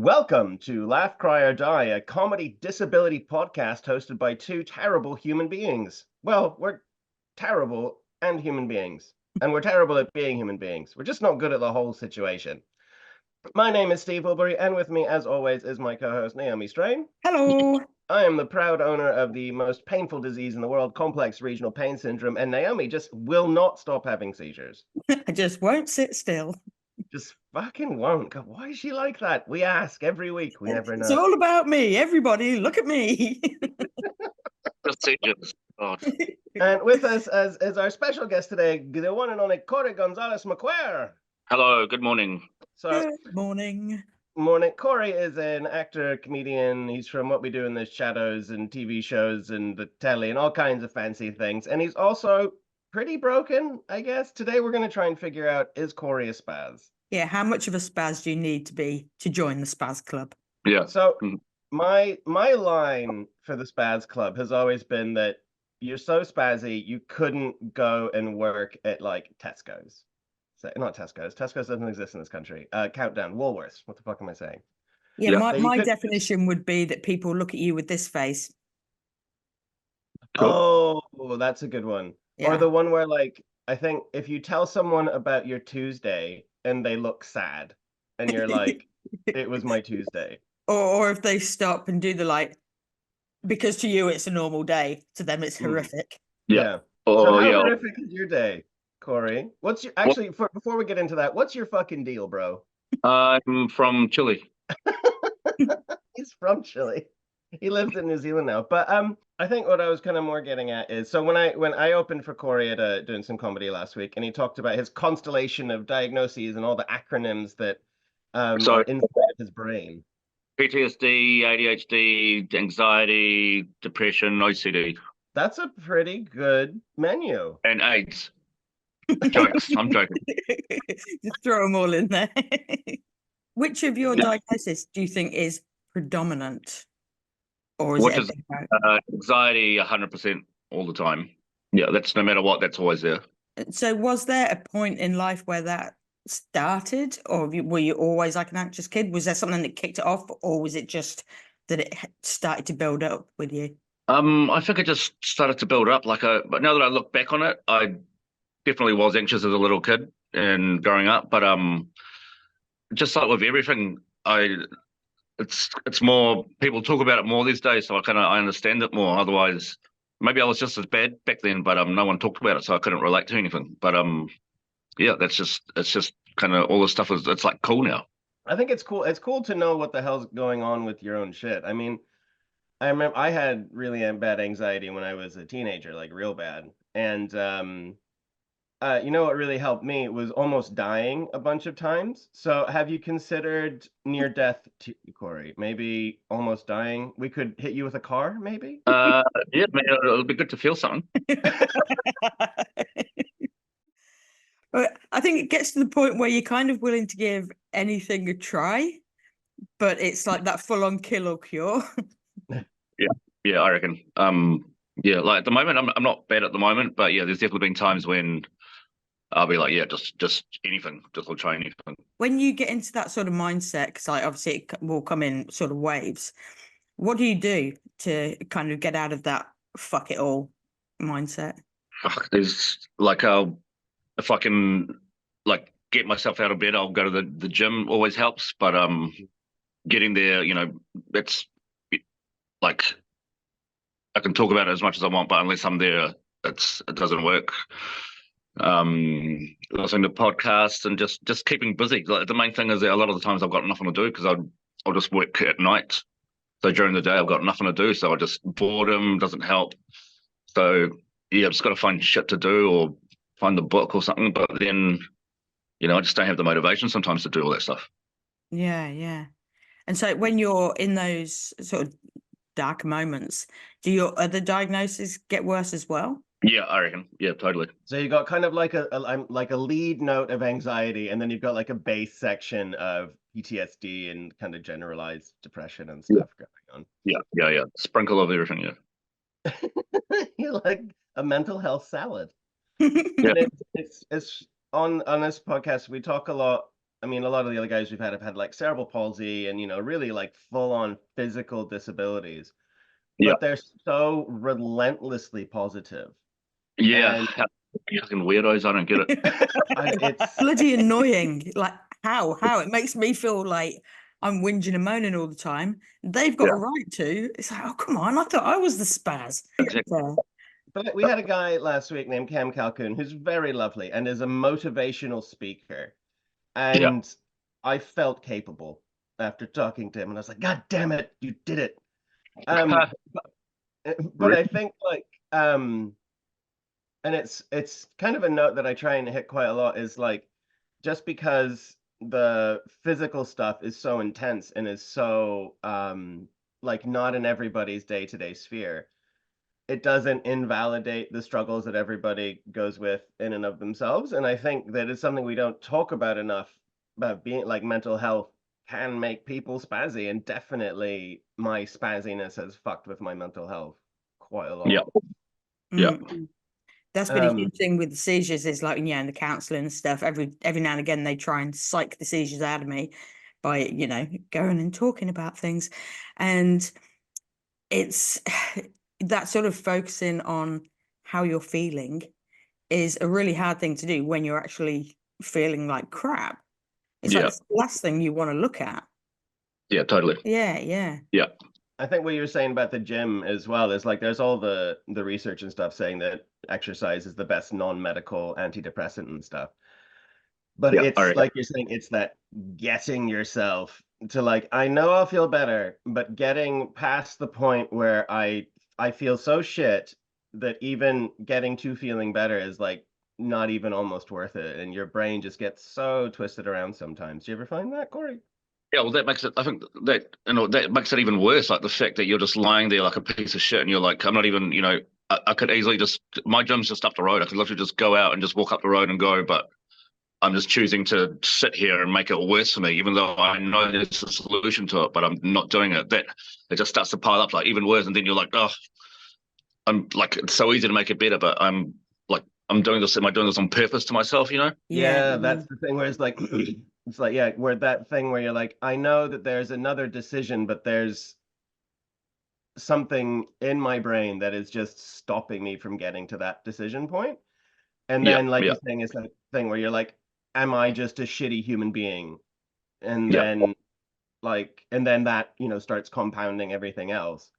Welcome to Laugh, Cry, or Die, a comedy disability podcast hosted by two terrible human beings. Well, we're terrible and human beings, and we're terrible at being human beings. We're just not good at the whole situation. My name is Steve Wilbury, and with me, as always, is my co-host Naomi Strain. Hello. I am the proud owner of the most painful disease in the world, complex regional pain syndrome, and Naomi just will not stop having seizures. I just won't sit still. Just fucking won't. God, why is she like that? We ask every week. We never It's know. all about me. Everybody, look at me. God. And with us as our special guest today, the one and only Cori Gonzalez-Macuer. Hello, good morning. So, Good morning. morning. Cori is an actor, comedian. He's from What We Do in the Shadows and TV shows and the telly and all kinds of fancy things. And he's also pretty broken, I guess. Today we're going to try and figure out, is Cori a spaz? Yeah, how much of a spaz do you need to be to join the spaz club? Yeah. So my line for the spaz club has always been that you're so spazzy you couldn't go and work at like Tesco's. So, not Tesco's. Tesco's doesn't exist in this country. Countdown, Woolworths. What the fuck am I saying? Yeah, Yeah. my definition would be that people look at you with this face. Cool. Oh, that's a good one. Yeah. Or the one where, like, I think if you tell someone about your Tuesday and they look sad, and you're like, it was my Tuesday. Or if they stop and do the like, because to you it's a normal day, to them it's horrific. Yeah. Oh, So how yeah. horrific is your day, Cori? What's your before we get into that, what's your fucking deal, bro? I'm from Chile. He's from Chile. He lives in New Zealand now. But I think what I was kind of more getting at is, so when I opened for Cori at doing some comedy last week, and he talked about his constellation of diagnoses and all the acronyms that So- are inside his brain. PTSD, ADHD, anxiety, depression, OCD, That's a pretty good menu. and AIDS. Jokes. I'm joking. Just throw them all in there. Which of your Yeah. diagnosis do you think is predominant? Or is What it a is- bit about- Anxiety 100% all the time. Yeah, that's no matter what, that's always there. So was there a point in life where that started, or were you always like an anxious kid? Was there something that kicked it off, or was it just that it started to build up with you? I think it just started to build up. But now that I look back on it, I definitely was anxious as a little kid and growing up. But just like with everything, it's more, people talk about it more these days, so I understand it more. Otherwise, maybe I was just as bad back then, but no one talked about it, so I couldn't relate to anything. But yeah, it's just kind of all the stuff it's like cool now. I think it's cool. It's cool to know what the hell's going on with your own shit. I mean, I remember I had really bad anxiety when I was a teenager, like real bad. And you know what really helped me was almost dying a bunch of times. So have you considered near death, Cori? Maybe almost dying? We could hit you with a car, maybe? Yeah, man, it'll be good to feel something. But I think it gets to the point where you're kind of willing to give anything a try, but it's like that full-on kill or cure. Yeah, I reckon. Yeah, like at the moment, I'm not bad at the moment, but yeah, there's definitely been times when I'll be like, yeah, just anything, just I'll try anything. When you get into that sort of mindset, because like obviously it will come in sort of waves, what do you do to kind of get out of that fuck it all mindset? Fuck, there's like if I can like get myself out of bed, I'll go to the gym. Always helps, but getting there, that's like I can talk about it as much as I want, but unless I'm there, it doesn't work. Listening to podcasts and just keeping busy. Like, the main thing is that a lot of the times I've got nothing to do because I'll just work at night. So during the day I've got nothing to do, so I just boredom doesn't help. So yeah, I've just got to find shit to do or find the book or something. But then, I just don't have the motivation sometimes to do all that stuff. Yeah. And so when you're in those sort of dark moments, do your other diagnoses get worse as well? Yeah, I reckon. Yeah, totally. So you got kind of like a lead note of anxiety, and then you've got like a base section of PTSD and kind of generalized depression and stuff going on. Yeah. Sprinkle of everything, yeah. You're like a mental health salad. Yeah. And it's on this podcast we talk a lot I mean, a lot of the other guys we've had have had like cerebral palsy and, really like full on physical disabilities, Yeah. but they're so relentlessly positive. Yeah. And Fucking weirdos. I don't get it. it's, bloody annoying. Like how it makes me feel like I'm whinging and moaning all the time. They've got Yeah. a right to. It's like, oh come on, I thought I was the spaz. Exactly. Yeah. but we had a guy last week named Cam Calhoun who's very lovely and is a motivational speaker. Yeah. And I felt capable after talking to him, and I was like, God damn it, you did it. Um, but I think like and it's kind of a note that I try and hit quite a lot is like just because the physical stuff is so intense and is so like not in everybody's day-to-day sphere, it doesn't invalidate the struggles that everybody goes with in and of themselves. And I think that it's something we don't talk about enough about being like mental health can make people spazzy, and definitely my spazziness has fucked with my mental health quite a Yeah. lot. Yeah. Mm. That's been a Um, huge thing with the seizures, is like, yeah, and the counselling and stuff. Every now and again they try and psych the seizures out of me by, going and talking about things. And it's that sort of focusing on how you're feeling is a really hard thing to do when you're actually feeling like crap. It's like Yeah. the last thing you want to look at. Yeah. Totally. Yeah, yeah. Yeah. I think what you were saying about the gym as well is like there's all the research and stuff saying that exercise is the best non-medical antidepressant and stuff. But Yeah. All it's right. like you're saying, it's that getting yourself to like, I know I'll feel better, but getting past the point where I feel so shit that even getting to feeling better is like not even almost worth it. And your brain just gets so twisted around sometimes. Do you ever find that, Corey? Yeah, well, that makes it. I think that that makes it even worse. Like the fact that you're just lying there like a piece of shit, and you're like, I'm not even. I could easily just. My gym's just up the road. I could literally just go out and just walk up the road and go, but I'm just choosing to sit here and make it worse for me, even though I know there's a solution to it, but I'm not doing it. That it just starts to pile up, like even worse, and then you're like, oh, I'm like, it's so easy to make it better, but I'm like, I'm doing this. Am I doing this on purpose to myself? Yeah, Yeah, that's the thing where it's like it's like, yeah, where that thing where you're like, I know that there's another decision, but there's something in my brain that is just stopping me from getting to that decision point. And Yeah, then, like yeah, you're saying, it's that thing where you're like, am I just a shitty human being? And yeah, then, and then that, starts compounding everything else.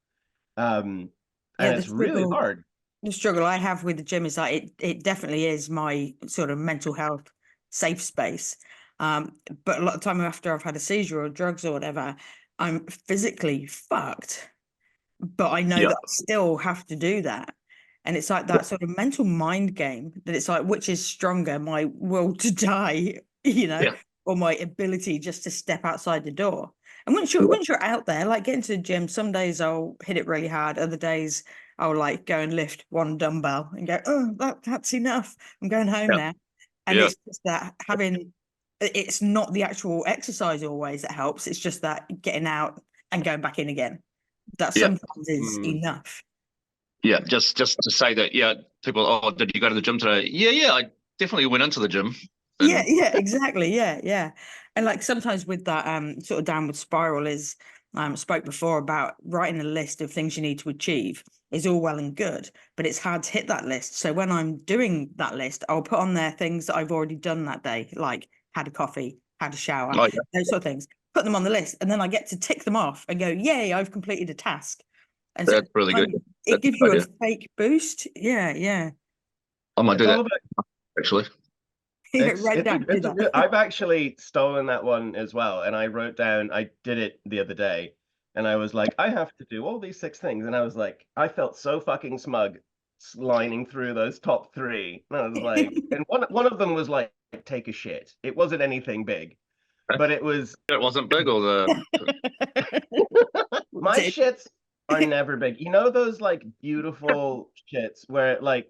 Um, yeah. and The it's really struggle, hard. the struggle I have with the gym is like it definitely is my sort of mental health safe space. But a lot of time after I've had a seizure or drugs or whatever, I'm physically fucked. But I know yeah, that I still have to do that. And it's like yeah, that sort of mental mind game that it's like, which is stronger, my will to die, yeah, or my ability just to step outside the door. And yeah, once you're out there, like getting to the gym, some days I'll hit it really hard. Other days I'll like go and lift one dumbbell and go, oh, that's enough. I'm going home yeah, now. And yeah, it's just that it's not the actual exercise always that helps. It's just that getting out and going back in again. That yeah. sometimes is Mm. enough. Yeah, just to say that, yeah, people, oh, did you go to the gym today? Yeah, yeah, I definitely went into the gym. Yeah, And yeah, exactly. Yeah, yeah. And like sometimes with that sort of downward spiral is spoke before about writing a list of things you need to achieve is all well and good, but it's hard to hit that list. So when I'm doing that list, I'll put on there things that I've already done that day, like had a coffee, had a shower, oh yeah, those sort of things. Put them on the list, and then I get to tick them off and go, "Yay, I've completed a task." And so that's really good. it That's a gives good you a idea. fake boost. Yeah, yeah. I might It's do all that about actually. Write it down, do that. I've actually stolen that one as well. And I wrote down, I did it the other day, and I was like, I have to do all these 6 things. And I was like, I felt so fucking smug lining through those top three. And I was like, and one of them was like, take a shit. It wasn't anything big, but it was It wasn't big, or the my Did. shits are never big. You know those like beautiful shits where it like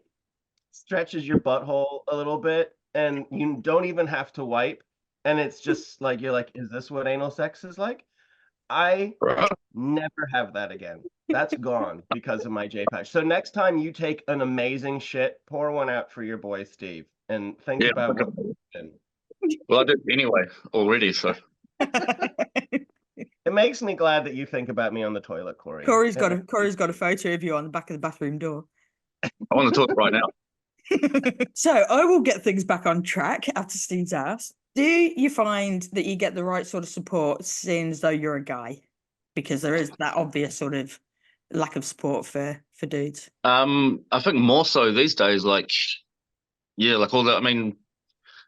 stretches your butthole a little bit and you don't even have to wipe, and it's just like you're like, is this what anal sex is like? I right. never have that again. That's gone because of my J patch. So next time you take an amazing shit, pour one out for your boy Steve and think Yeah, about okay. what you've been. Well, I did anyway already. So It makes me glad that you think about me on the toilet, Cori. Corey's got a photo of you on the back of the bathroom door. I want to talk right now. So I will get things back on track after Steve's asked. Do you find that you get the right sort of support, seeing as though you're a guy? Because there is that obvious sort of lack of support for dudes. I think more so these days, like, yeah, like all that. I mean,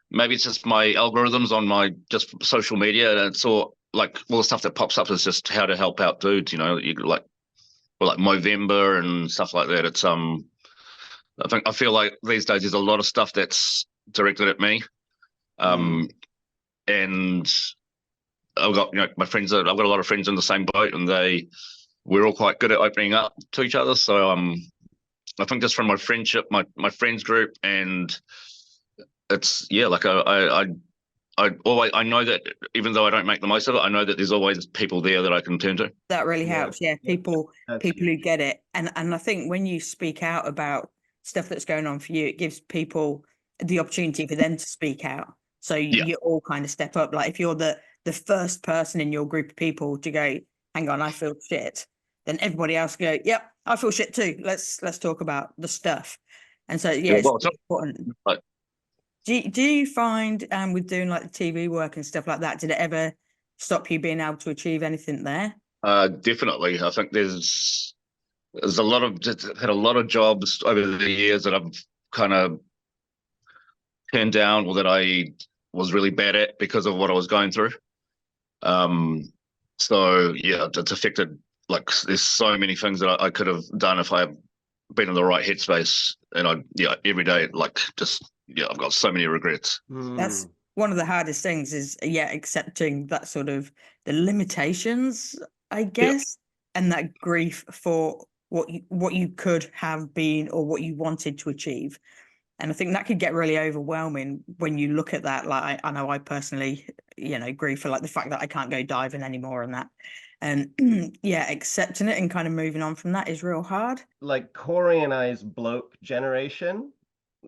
maybe it's just my algorithms on my just social media, and it's all like all the stuff that pops up is just how to help out dudes. You know, you like, or like Movember and stuff like that. It's I feel like these days there's a lot of stuff that's directed at me. And I've got my friends. I've got a lot of friends in the same boat, and we're all quite good at opening up to each other. So I think just from my friendship, my friends group, and it's like I always, I know that even though I don't make the most of it, I know that there's always people there that I can turn to. That really helps. Yeah, people That's who get it, and I think when you speak out about stuff that's going on for you, it gives people the opportunity for them to speak out. So you all kind of step up. Like if you're the first person in your group of people to go, hang on, I feel shit, then everybody else go, yep, I feel shit too. Let's talk about the stuff. And so it's well, it's important. like, Do you find with doing like the TV work and stuff like that, did it ever stop you being able to achieve anything there? definitely, I think there's a lot of had a lot of jobs over the years that I've kind of turned down, or that I was really bad at because of what I was going through. So yeah, it's affected. Like there's so many things that I could have done if I had been in the right headspace. And every day, like I've got so many regrets. That's one of the hardest things is accepting that sort of the limitations, I guess, and that grief for what you could have been or what you wanted to achieve. And I think that could get really overwhelming when you look at that. Like I know I personally, grieve for like the fact that I can't go diving anymore and that. And accepting it and kind of moving on from that is real hard. Like Cori and I's bloke generation,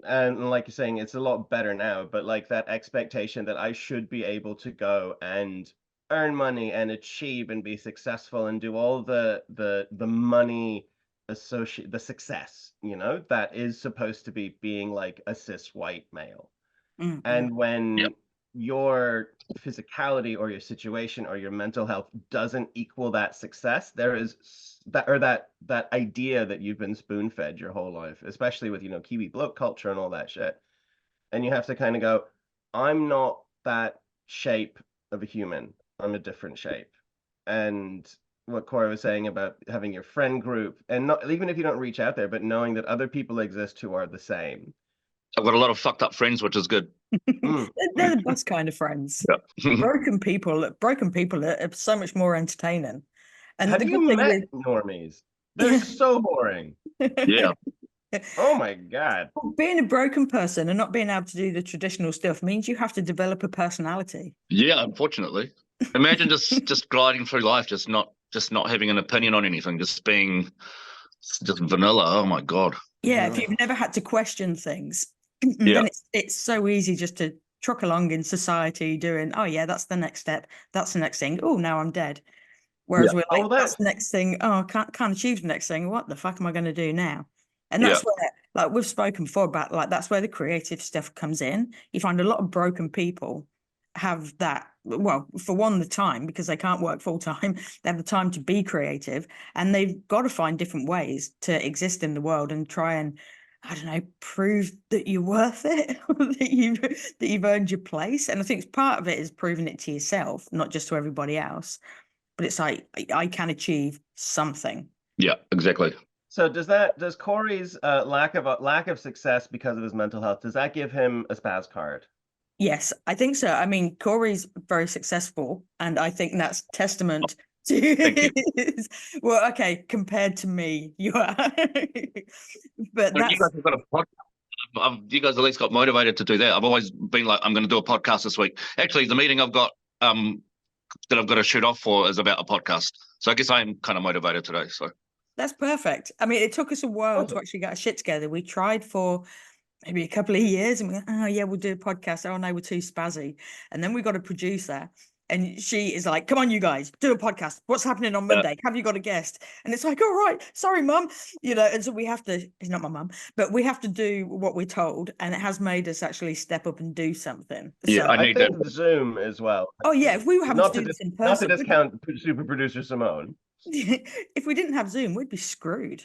and like you're saying, it's a lot better now, but like that expectation that I should be able to go and earn money and achieve and be successful and do all the money associate the success, that is supposed to be being like a cis white male. And when your physicality or your situation or your mental health doesn't equal that success, there is that idea that you've been spoon-fed your whole life, especially with Kiwi bloke culture and all that shit. And you have to kind of go, I'm not that shape of a human. I'm a different shape. And what Cori was saying about having your friend group, and not even if you don't reach out there, but knowing that other people exist who are the same. I've got a lot of fucked up friends, which is good. They're the best kind of friends. Broken people are so much more entertaining. And have you met normies? They're so boring. Yeah. Oh my God. Being a broken person and not being able to do the traditional stuff means you have to develop a personality. Yeah, unfortunately. Imagine just gliding through life, just not having an opinion on anything, just being just vanilla. Oh my God. Yeah, if you've never had to question things, then it's so easy just to truck along in society doing, oh yeah, that's the next step. That's the next thing. Oh, now I'm dead. Whereas we're like, that's the next thing. Oh, can't achieve the next thing. What the fuck am I going to do now? And that's where, like we've spoken before about, like that's where the creative stuff comes in. You find a lot of broken people have that. Well, for one, the time, because they can't work full time, they have the time to be creative, and they've got to find different ways to exist in the world and try and, I don't know, prove that you're worth it, that you've earned your place. And I think part of it is proving it to yourself, not just to everybody else. But it's like I can achieve something. Yeah, exactly. So does Cori's lack of success because of his mental health, does that give him a spaz card? Yes, I think so. I mean, Cori's very successful, and I think that's testament to his, well, okay, compared to me, you are. But that's, you guys have got a podcast. You guys at least got motivated to do that. I've always been like, I'm going to do a podcast this week. Actually, the meeting I've got that I've got to shoot off for is about a podcast. So I guess I'm kind of motivated today. So that's perfect. I mean, it took us a while to actually get our shit together. We tried for maybe a couple of years, and we went, oh yeah, we'll do a podcast. Oh no, we're too spazzy. And then we got a producer, and she is like, come on, you guys, do a podcast. What's happening on Monday? Have you got a guest? And it's like, all right, sorry, mum. And so we have to, it's not my mum, but we have to do what we're told. And it has made us actually step up and do something. Yeah, So I I need that. think Zoom as well. oh yeah, if we were having to do this in Not to person, discount super producer Simone. if we didn't have Zoom, we'd be screwed.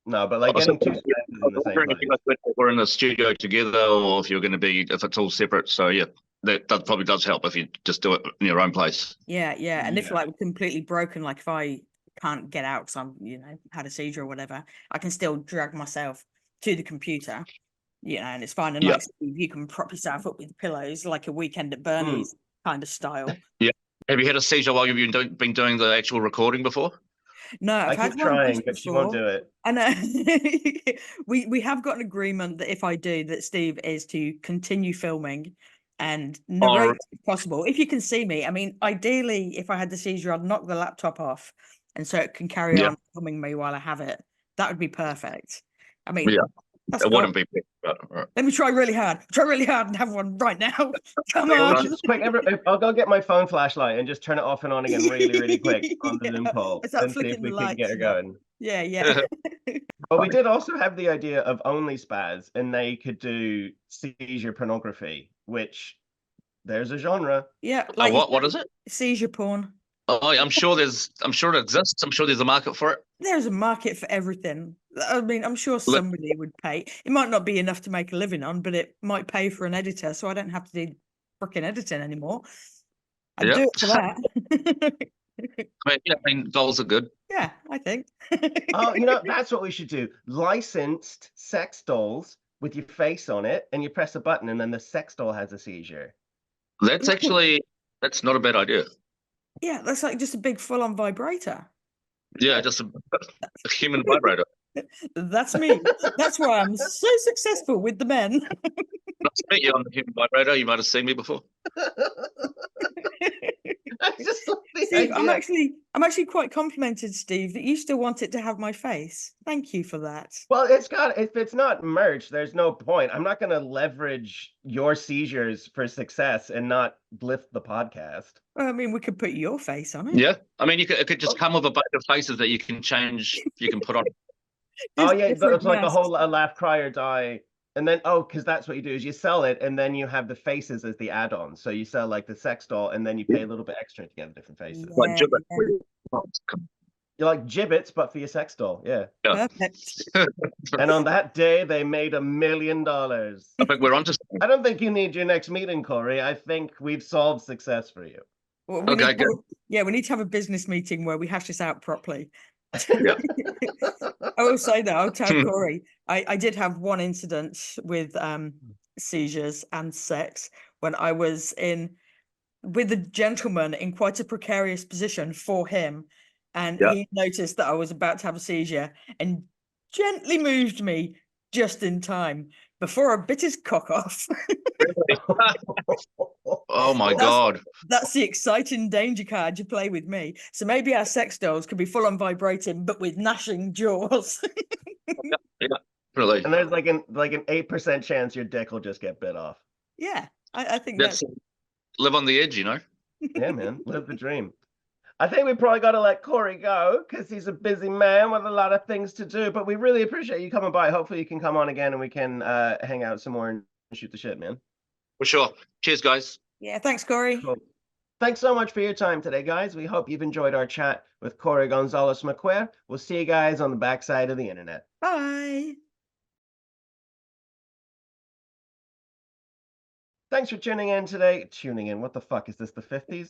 No, but like Also, getting two senses in the same wondering if place. you guys were in the studio together, or if you're going to be, if it's all separate. So yeah, that probably does help if you just do it in your own place. Yeah, yeah. And if Yeah. like we're completely broken, like if I can't get out because I'm, had a seizure or whatever, I can still drag myself to the computer, and it's fine. And Yeah. like Steve, you can prop yourself up with pillows like a weekend at Bernie's kind of style. Yeah. Have you had a seizure while you've been doing the actual recording before? No, I've I had keep one trying, just but she won't before. do it. I know. we have got an agreement that if I do, that Steve is to continue filming and narrate if possible. If you can see me, I mean, ideally, if I had the seizure, I'd knock the laptop off, and so it can carry on filming me while I have it. That would be perfect. I mean, that's it wouldn't be. But, right. Let me try really hard. Try really hard and have one right now. Come on. Just quick, I'll go get my phone flashlight and just turn it off and on again really, really quick on the Zoom call I start and see if flicking the we can get lights her going. Yeah, yeah. But we did also have the idea of Only Spaz, and they could do seizure pornography, which there's a genre. Yeah, like what is it? Seizure porn. Oh, I'm sure it exists. I'm sure there's a market for it. There's a market for everything. I mean, I'm sure somebody would pay. It might not be enough to make a living on, but it might pay for an editor, so I don't have to do freaking editing anymore. I'd do it for that. I mean, dolls are good. Yeah, I think. Oh, that's what we should do. Licensed sex dolls with your face on it, and you press a button, and then the sex doll has a seizure. That's not a bad idea. Yeah, that's like just a big full-on vibrator. Yeah, just a human vibrator. That's me. That's why I'm so successful with the men. Nice to meet you on the human vibrator. You might have seen me before. Steve, I'm actually quite complimented, Steve, that you still want it to have my face. Thank you for that. Well, if it's not merch, there's no point. I'm not going to leverage your seizures for success and not lift the podcast. Well, I mean, we could put your face on it. Yeah, I mean, it could just come with a bunch of faces that you can change. You can put on. Oh yeah, it's like a whole laugh, cry or die. And then, because that's what you do is you sell it, and then you have the faces as the add-on. So you sell like the sex doll, and then you pay a little bit extra to get the different faces. Yeah, Like gibbet. yeah. You're like gibbets, but for your sex doll. Yeah. Perfect. And on that day, they made $1 million. I think we're onto something. I don't think you need your next meeting, Cori. I think we've solved success for you. Well, we need to have a business meeting where we hash this out properly. Yeah. I will say that I'll tell Cori. I did have one incident with seizures and sex when I was with a gentleman in quite a precarious position for him, and he noticed that I was about to have a seizure and gently moved me just in time before I bit his cock off. Oh my God. That's the exciting danger card you play with me. So maybe our sex dolls could be full on vibrating, but with gnashing jaws. Yeah, really. And there's like an 8% chance your dick will just get bit off. Yeah, I think that's live on the edge, Yeah, man, live the dream. I think we probably got to let Cori go because he's a busy man with a lot of things to do. But we really appreciate you coming by. Hopefully you can come on again and we can hang out some more and shoot the shit, man. For sure. Cheers, guys. Yeah, thanks, Cori. Cool. Thanks so much for your time today, guys. We hope you've enjoyed our chat with Cori Gonzalez-Macuer. We'll see you guys on the backside of the internet. Bye. Thanks for tuning in today. Tuning in. What the fuck is this, the 50s?